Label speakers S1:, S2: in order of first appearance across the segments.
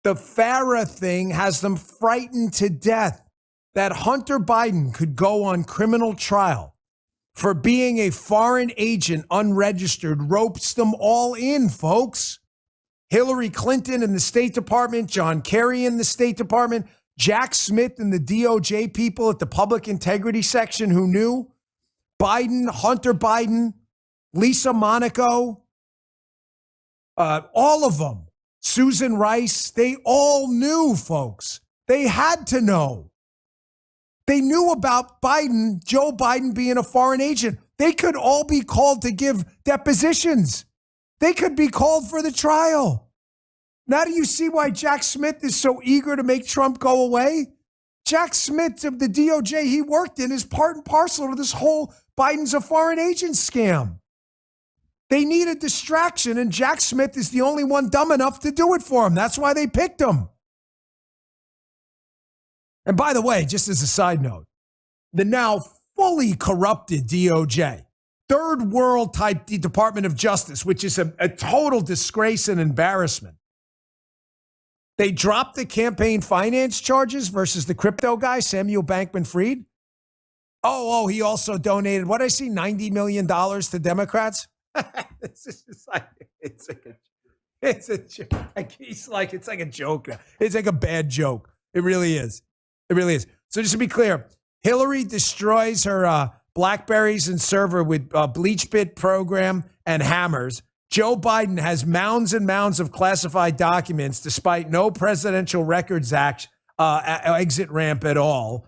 S1: The FARA thing has them frightened to death that Hunter Biden could go on criminal trial for being a foreign agent, unregistered, ropes them all in, folks. Hillary Clinton in the State Department, John Kerry in the State Department, Jack Smith and the DOJ people at the Public Integrity Section who knew, Biden, Hunter Biden, Lisa Monaco, all of them. Susan Rice, they all knew, folks. They had to know. They knew about Biden, Joe Biden being a foreign agent. They could all be called to give depositions. They could be called for the trial. Now do you see why Jack Smith is so eager to make Trump go away? Jack Smith of the DOJ he worked in is part and parcel to this whole Biden's a foreign agent scam. They need a distraction, and Jack Smith is the only one dumb enough to do it for him. That's why they picked him. And by the way, just as a side note, the now fully corrupted DOJ, third world type Department of Justice, which is a total disgrace and embarrassment. They dropped the campaign finance charges versus the crypto guy, Samuel Bankman-Fried. Oh, he also donated, what did I see, $90 million to Democrats? It's a joke. It's like a joke. It's like a bad joke. It really is. It really is. So just to be clear, Hillary destroys her Blackberries and server with BleachBit program and hammers. Joe Biden has mounds and mounds of classified documents despite no Presidential Records Act exit ramp at all.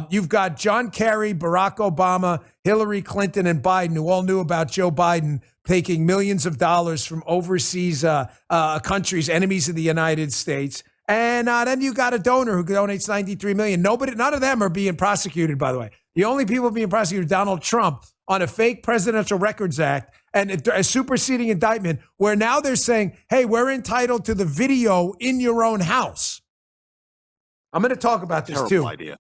S1: You've got John Kerry, Barack Obama, Hillary Clinton, and Biden, who all knew about Joe Biden taking millions of dollars from overseas countries, enemies of the United States. And then you got a donor who donates $93 million. None of them are being prosecuted, by the way. The only people being prosecuted are Donald Trump on a fake Presidential Records Act and a superseding indictment where now they're saying, hey, we're entitled to the video in your own house. I'm going to talk about this too.
S2: Terrible idea.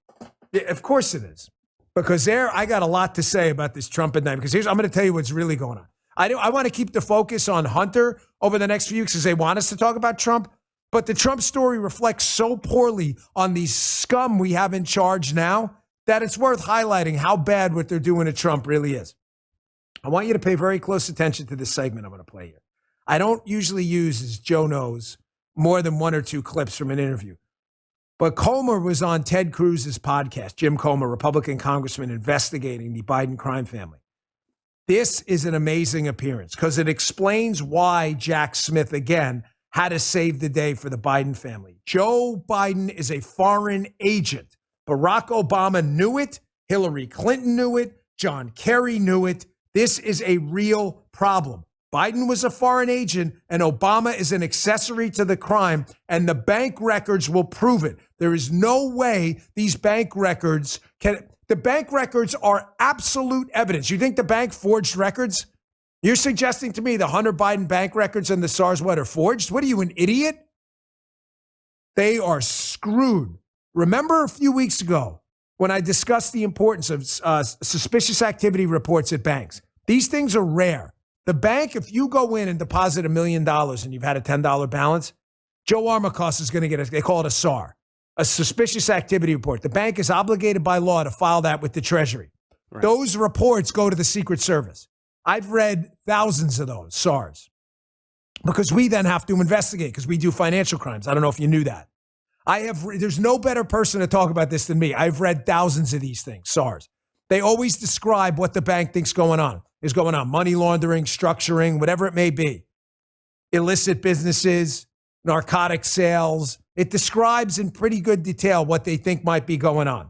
S1: Yeah, of course it is. Because I got a lot to say about this Trump indictment. Because I'm going to tell you what's really going on. I want to keep the focus on Hunter over the next few weeks because they want us to talk about Trump. But the Trump story reflects so poorly on these scum we have in charge now that it's worth highlighting how bad what they're doing to Trump really is. I want you to pay very close attention to this segment I'm going to play here. I don't usually use, as Joe knows, more than one or two clips from an interview. But Comer was on Ted Cruz's podcast, Jim Comer, Republican congressman investigating the Biden crime family. This is an amazing appearance because it explains why Jack Smith, again, had to save the day for the Biden family. Joe Biden is a foreign agent. Barack Obama knew it. Hillary Clinton knew it. John Kerry knew it. This is a real problem. Biden was a foreign agent and Obama is an accessory to the crime, and the bank records will prove it. There is no way these bank records can. The bank records are absolute evidence. You think the bank forged records? You're suggesting to me the Hunter Biden bank records and the SARS are forged? What are you, an idiot? They are screwed. Remember a few weeks ago when I discussed the importance of suspicious activity reports at banks? These things are rare. The bank, if you go in and deposit $1 million and you've had a $10 balance, Joe Armacost is going to they call it a SAR, a suspicious activity report. The bank is obligated by law to file that with the Treasury. Right. Those reports go to the Secret Service. I've read thousands of those SARs because we then have to investigate because we do financial crimes. I don't know if you knew that. There's no better person to talk about this than me. I've read thousands of these things, SARs. They always describe what the bank thinks is going on, money laundering, structuring, whatever it may be, illicit businesses, narcotic sales. It describes in pretty good detail what they think might be going on.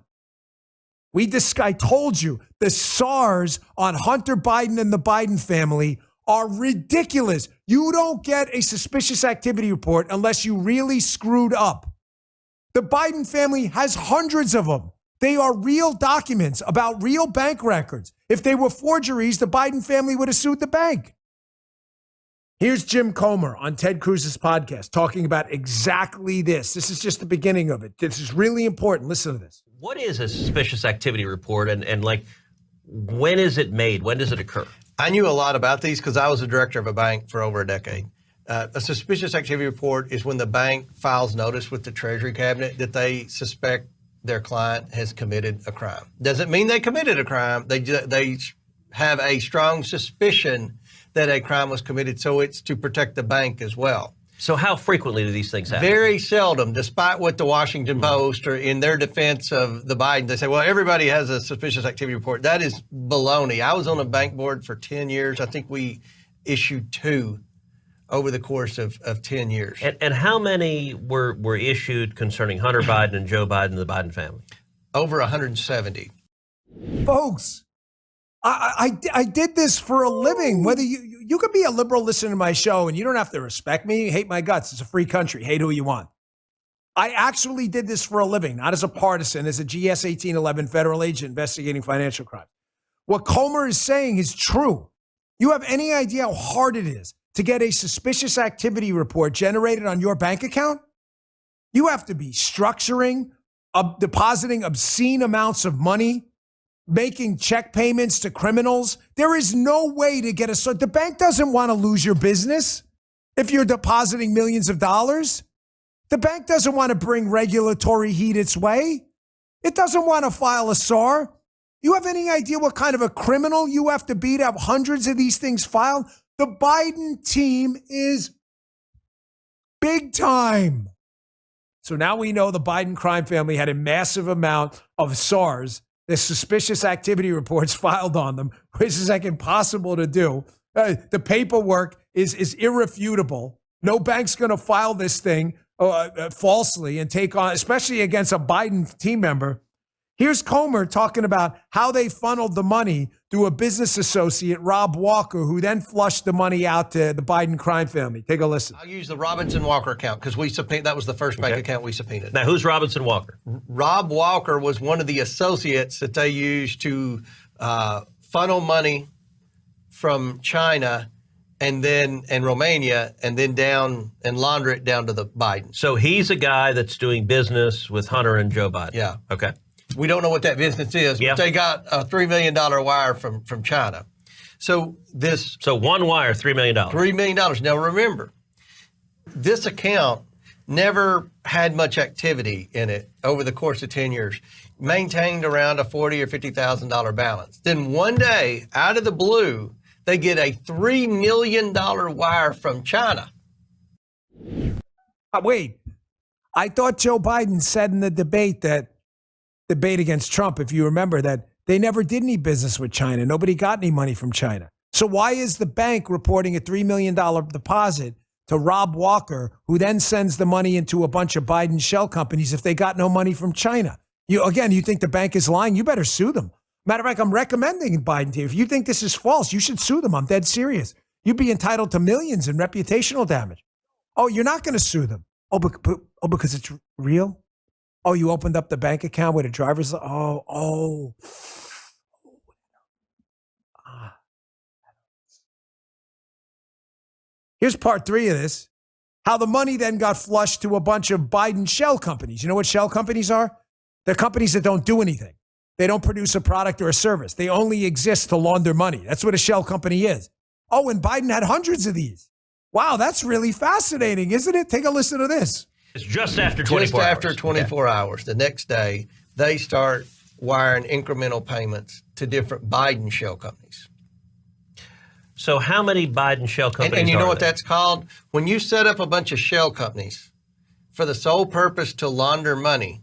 S1: I told you the SARs on Hunter Biden and the Biden family are ridiculous. You don't get a suspicious activity report unless you really screwed up. The Biden family has hundreds of them. They are real documents about real bank records. If they were forgeries, the Biden family would have sued the bank. Here's Jim Comer on Ted Cruz's podcast talking about exactly this. This is just the beginning of it. This is really important. Listen to this.
S3: What is a suspicious activity report and like when is it made? When does it occur?
S4: I knew a lot about these because I was a director of a bank for over a decade.
S2: A suspicious activity report is when the bank files notice with the Treasury Cabinet that they suspect their client has committed a crime. Doesn't mean they committed a crime. They have a strong suspicion that a crime was committed, so it's to protect the bank as well.
S3: So how frequently do these things happen?
S2: Very seldom, despite what the Washington Post, or in their defense of the Biden, they say, well, everybody has a suspicious activity report. That is baloney. I was on a bank board for 10 years. I think we issued 2 over the course of 10 years.
S3: And how many were issued concerning Hunter Biden and Joe Biden and the Biden family?
S2: Over 170.
S1: Folks, I did this for a living. Whether you could be a liberal listening to my show and you don't have to respect me, hate my guts. It's a free country. Hate who you want. I actually did this for a living, not as a partisan, as a GS 1811 federal agent investigating financial crime. What Comer is saying is true. You have any idea how hard it is to get a suspicious activity report generated on your bank account? You have to be structuring, depositing obscene amounts of money, making check payments to criminals. There is no way to get the bank doesn't want to lose your business if you're depositing millions of dollars. The bank doesn't want to bring regulatory heat its way. It doesn't want to file a SAR. You have any idea what kind of a criminal you have to be to have hundreds of these things filed? The Biden team is big time. So now we know the Biden crime family had a massive amount of SARs, the suspicious activity reports filed on them, which is like impossible to do. The paperwork is irrefutable. No bank's going to file this thing falsely and take on, especially against a Biden team member. Here's Comer talking about how they funneled the money through a business associate, Rob Walker, who then flushed the money out to the Biden crime family. Take a listen.
S2: I'll use the Robinson Walker account because that was the first bank account we subpoenaed.
S3: Now, who's Robinson Walker?
S2: Rob Walker was one of the associates that they used to funnel money from China and Romania, and then down and launder it down to the Biden.
S3: So he's a guy that's doing business with Hunter and Joe Biden.
S2: Yeah.
S3: Okay.
S2: We don't know what that business is,
S3: Yeah.
S2: but they got a $3 million wire from China. So
S3: one wire, $3 million.
S2: $3 million. Now remember, this account never had much activity in it over the course of 10 years, maintained around a $40,000 or $50,000 balance. Then one day, out of the blue, they get a $3 million wire from China.
S1: Wait, I thought Joe Biden said in the debate against Trump, if you remember, that they never did any business with China. Nobody got any money from China. So why is the bank reporting a $3 million deposit to Rob Walker, who then sends the money into a bunch of Biden shell companies if they got no money from China? You think the bank is lying? You better sue them. Matter of fact, I'm recommending Biden to you. If you think this is false, you should sue them. I'm dead serious. You'd be entitled to millions in reputational damage. Oh, you're not going to sue them. Because it's real? Oh, you opened up the bank account with a driver's. Here's part 3 of this. How the money then got flushed to a bunch of Biden shell companies. You know what shell companies are? They're companies that don't do anything. They don't produce a product or a service. They only exist to launder money. That's what a shell company is. Oh, and Biden had hundreds of these. Wow, that's really fascinating, isn't it? Take a listen to this.
S3: It's just after 24 hours.
S2: Just after 24 hours. The next day, they start wiring incremental payments to different Biden shell companies.
S3: So how many Biden shell companies
S2: and you know what
S3: there?
S2: that's called? When you set up a bunch of shell companies for the sole purpose to launder money,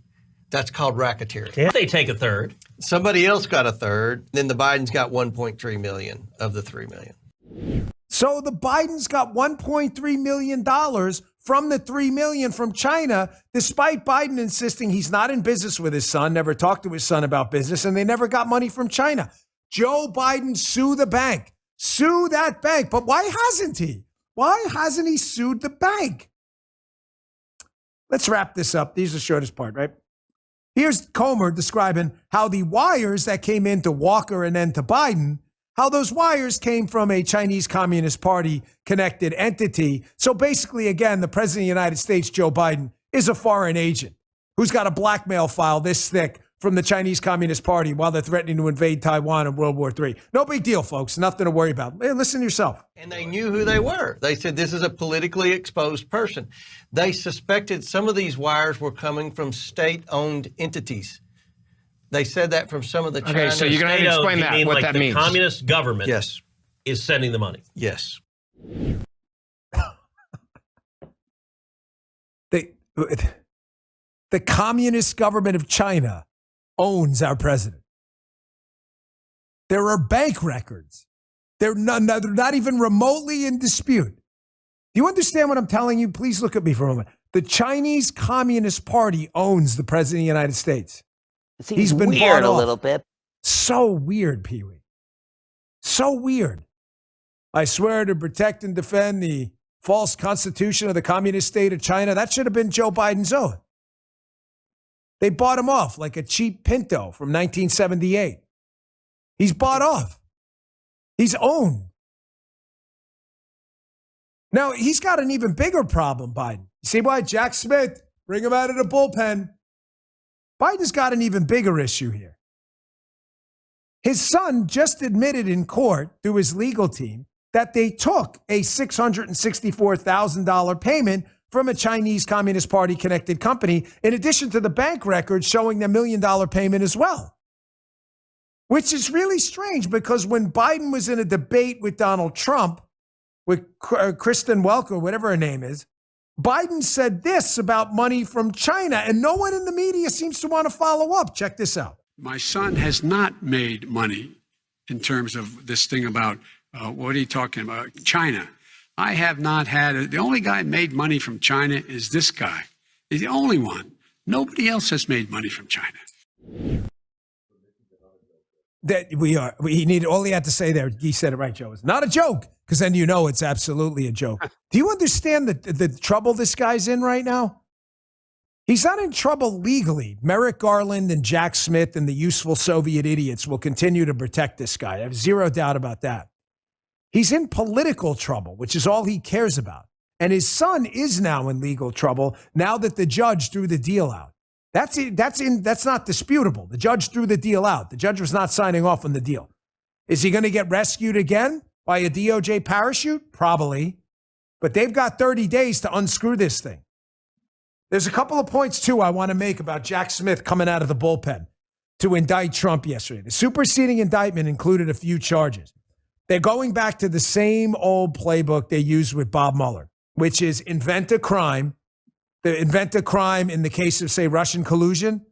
S2: that's called racketeering.
S3: Yeah. They take a third.
S2: Somebody else got a third. Then the Bidens got 1.3 million of the 3 million.
S1: So the Bidens got $1.3 million from the $3 million from China, despite Biden insisting he's not in business with his son, never talked to his son about business, and they never got money from China. Joe Biden sue the bank. Sue that bank. But why hasn't he? Why hasn't he sued the bank? Let's wrap this up. These are the shortest part, right? Here's Comer describing how the wires that came into Walker and then to Biden, how those wires came from a Chinese Communist Party connected entity. So basically, again, the president of the United States, Joe Biden, is a foreign agent who's got a blackmail file this thick from the Chinese Communist Party while they're threatening to invade Taiwan in World War III. No big deal, folks. Nothing to worry about. Hey, listen to yourself.
S2: And they knew who they were. They said, this is a politically exposed person. They suspected some of these wires were coming from state-owned entities. They said that from some of the China.
S4: Okay, so you're going to explain that, what
S3: like
S4: that
S3: the
S4: means.
S3: communist government
S2: Yes.
S3: is sending the money.
S2: Yes.
S1: The Communist government of China owns our president. There are bank records. They're not even remotely in dispute. Do you understand what I'm telling you? Please look at me for a moment. The Chinese Communist Party owns the president of the United States.
S5: It seems
S1: He's been
S5: weird
S1: bought
S5: a
S1: off.
S5: little bit.
S1: So weird, Pee-wee. So weird. I swear to protect and defend the false constitution of the communist state of China. That should have been Joe Biden's oath. They bought him off like a cheap Pinto from 1978. He's bought off. He's owned. Now, he's got an even bigger problem, Biden. You see why? Jack Smith, bring him out of the bullpen. Biden's got an even bigger issue here. His son just admitted in court through his legal team that they took a $664,000 payment from a Chinese Communist Party connected company, in addition to the bank records showing the $1 million payment as well. Which is really strange because when Biden was in a debate with Donald Trump, with Kristen Welker, whatever her name is, Biden said this about money from China, and no one in the media seems to want to follow up. Check this out.
S6: My son has not made money in terms of this thing about, what are you talking about? China. I have not had, the only guy made money from China is this guy. He's the only one. Nobody else has made money from China.
S1: That we need, all he had to say there, he said it right, Joe. It's not a joke, because then you know it's absolutely a joke. Do you understand the trouble this guy's in right now? He's not in trouble legally. Merrick Garland and Jack Smith and the useful Soviet idiots will continue to protect this guy. I have zero doubt about that. He's in political trouble, which is all he cares about. And his son is now in legal trouble now that the judge threw the deal out. That's not disputable. The judge threw the deal out. The judge was not signing off on the deal. Is he going to get rescued again by a DOJ parachute? Probably. But they've got 30 days to unscrew this thing. There's a couple of points, too, I want to make about Jack Smith coming out of the bullpen to indict Trump yesterday. The superseding indictment included a few charges. They're going back to the same old playbook they used with Bob Mueller, which is invent a crime in the case of, say, Russian collusion,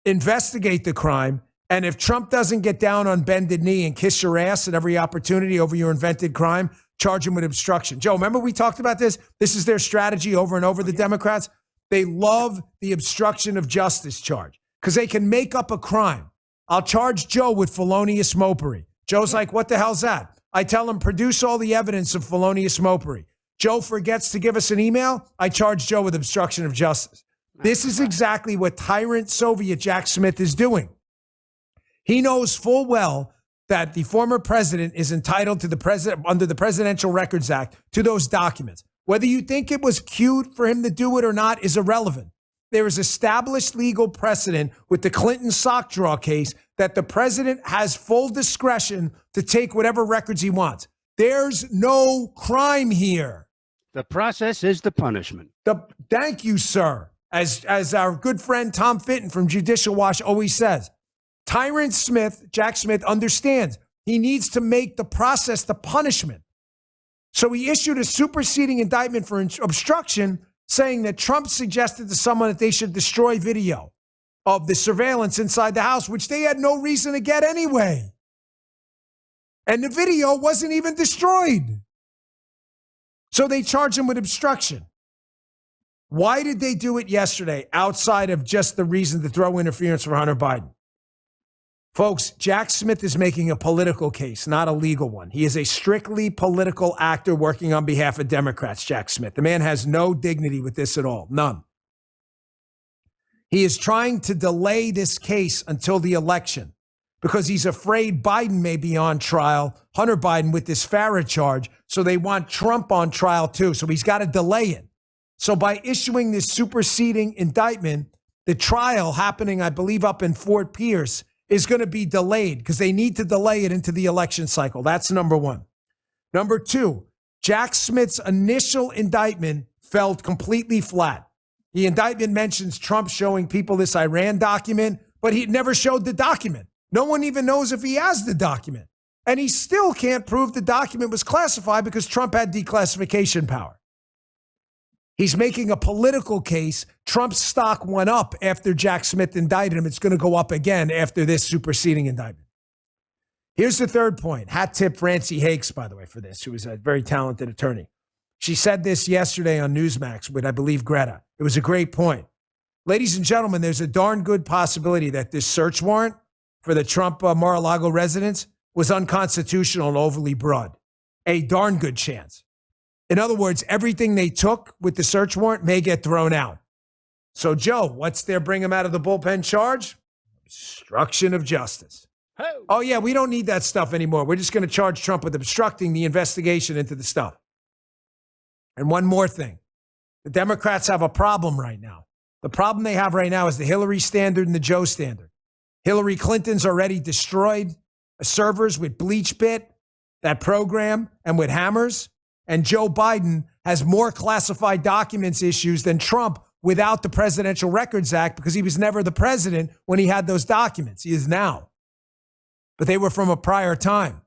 S1: investigate the crime, and if Trump doesn't get down on bended knee and kiss your ass at every opportunity over your invented crime, charge him with obstruction. Joe, remember we talked about this? This is their strategy over and over, the Democrats. They love the obstruction of justice charge because they can make up a crime. I'll charge Joe with felonious mopery. Joe's like, what the hell's that? I tell him, produce all the evidence of felonious mopery. Joe forgets to give us an email. I charge Joe with obstruction of justice. This is exactly what tyrant Soviet Jack Smith is doing. He knows full well that the former president is entitled to the president under the Presidential Records Act to those documents. Whether you think it was cute for him to do it or not is irrelevant. There is established legal precedent with the Clinton sock draw case that the president has full discretion to take whatever records he wants. There's no crime here.
S7: The process is the punishment.
S1: Thank you, sir. As our good friend Tom Fitton from Judicial Watch always says, Tyrant Smith, Jack Smith, understands he needs to make the process the punishment. So he issued a superseding indictment for obstruction, saying that Trump suggested to someone that they should destroy video of the surveillance inside the house, which they had no reason to get anyway. And the video wasn't even destroyed. So they charged him with obstruction. Why did they do it yesterday outside of just the reason to throw interference for Hunter Biden? Folks, Jack Smith is making a political case, not a legal one. He is a strictly political actor working on behalf of Democrats, Jack Smith. The man has no dignity with this at all, none. He is trying to delay this case until the election because he's afraid Biden may be on trial, Hunter Biden, with this Farah charge, so they want Trump on trial too. So he's got to delay it. So by issuing this superseding indictment, The trial happening, I believe, up in Fort Pierce is going to be delayed because they need to delay it into the election cycle. That's number one. Number two, Jack Smith's initial indictment fell completely flat. The indictment mentions Trump showing people this Iran document, but he never showed the document. No one even knows if he has the document. And he still can't prove the document was classified because Trump had declassification power. He's making a political case. Trump's stock went up after Jack Smith indicted him. It's going to go up again after this superseding indictment. Here's the third point. Hat tip Francie Hakes, by the way, for this, who is a very talented attorney. She said this yesterday on Newsmax with, I believe, Greta. It was a great point. Ladies and gentlemen, there's a darn good possibility that this search warrant for the Trump Mar-a-Lago residence was unconstitutional and overly broad. A darn good chance. In other words, everything they took with the search warrant may get thrown out. So, Joe, what's their bring him out of the bullpen charge? Obstruction of justice. Oh, yeah, we don't need that stuff anymore. We're just going to charge Trump with obstructing the investigation into the stuff. And one more thing. The Democrats have a problem right now. The problem they have right now is the Hillary standard and the Joe standard. Hillary Clinton's already destroyed servers with BleachBit, that program, and with hammers. And Joe Biden has more classified documents issues than Trump without the Presidential Records Act because he was never the president when he had those documents. He is now. But they were from a prior time.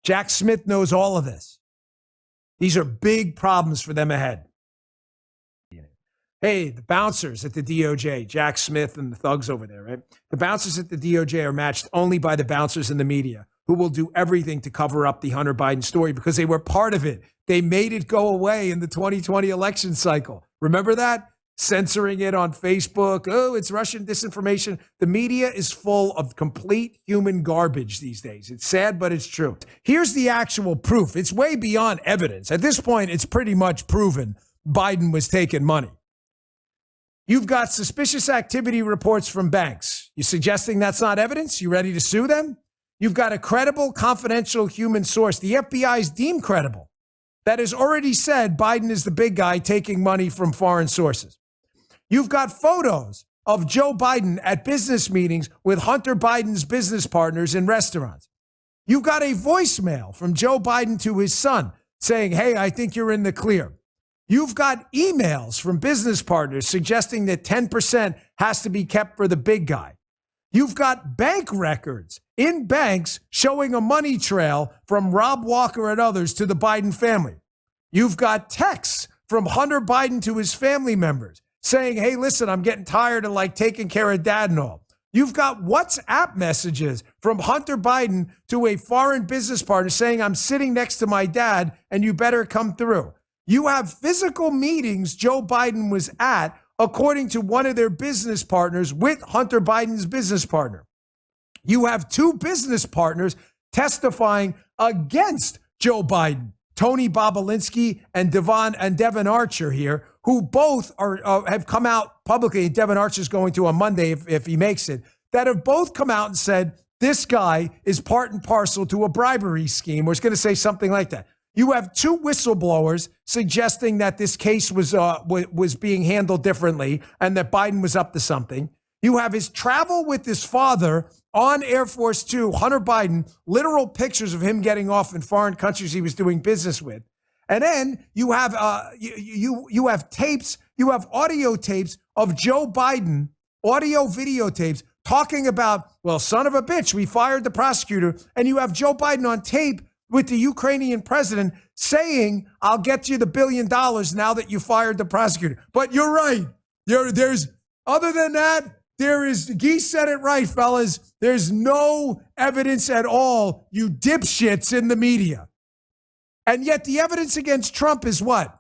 S1: Jack Smith knows all of this. These are big problems for them ahead. Hey, the bouncers at the DOJ, Jack Smith and the thugs over there, right? The bouncers at the DOJ are matched only by the bouncers in the media who will do everything to cover up the Hunter Biden story because they were part of it. They made it go away in the 2020 election cycle. Remember that? Censoring it on Facebook. Oh, it's Russian disinformation. The media is full of complete human garbage these days. It's sad, but it's true. Here's the actual proof. It's way beyond evidence. At this point, it's pretty much proven Biden was taking money. You've got suspicious activity reports from banks. You suggesting that's not evidence? You ready to sue them? You've got a credible, confidential human source. The FBI is deemed credible. That has already said Biden is the big guy taking money from foreign sources. You've got photos of Joe Biden at business meetings with Hunter Biden's business partners in restaurants. You've got a voicemail from Joe Biden to his son saying, hey, I think you're in the clear. You've got emails from business partners suggesting that 10% has to be kept for the big guy. You've got bank records in banks showing a money trail from Rob Walker and others to the Biden family. You've got texts from Hunter Biden to his family members saying, hey, listen, I'm getting tired of like taking care of dad and all. You've got WhatsApp messages from Hunter Biden to a foreign business partner saying, I'm sitting next to my dad and you better come through. You have physical meetings Joe Biden was at, according to one of their business partners with Hunter Biden's business partner. You have two business partners testifying against Joe Biden, Tony Bobulinski and Devon Archer here, who both have come out publicly. Devon Archer is going to on Monday if he makes it, that have both come out and said this guy is part and parcel to a bribery scheme, or is going to say something like that. You have two whistleblowers suggesting that this case was being handled differently and that Biden was up to something. You have his travel with his father on Air Force Two, Hunter Biden, literal pictures of him getting off in foreign countries he was doing business with. And then you have you have tapes, you have audio tapes of Joe Biden, audio videotapes talking about, well, son of a bitch, we fired the prosecutor. And you have Joe Biden on tape with the Ukrainian president saying, I'll get you the $1 billion now that you fired the prosecutor. But you're right. There's other than that, Guy said it right, fellas. There's no evidence at all, you dipshits in the media. And yet the evidence against Trump is what?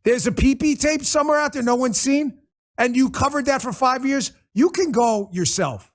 S1: There's a PP tape somewhere out there no one's seen, and you covered that for 5 years. You can go yourself.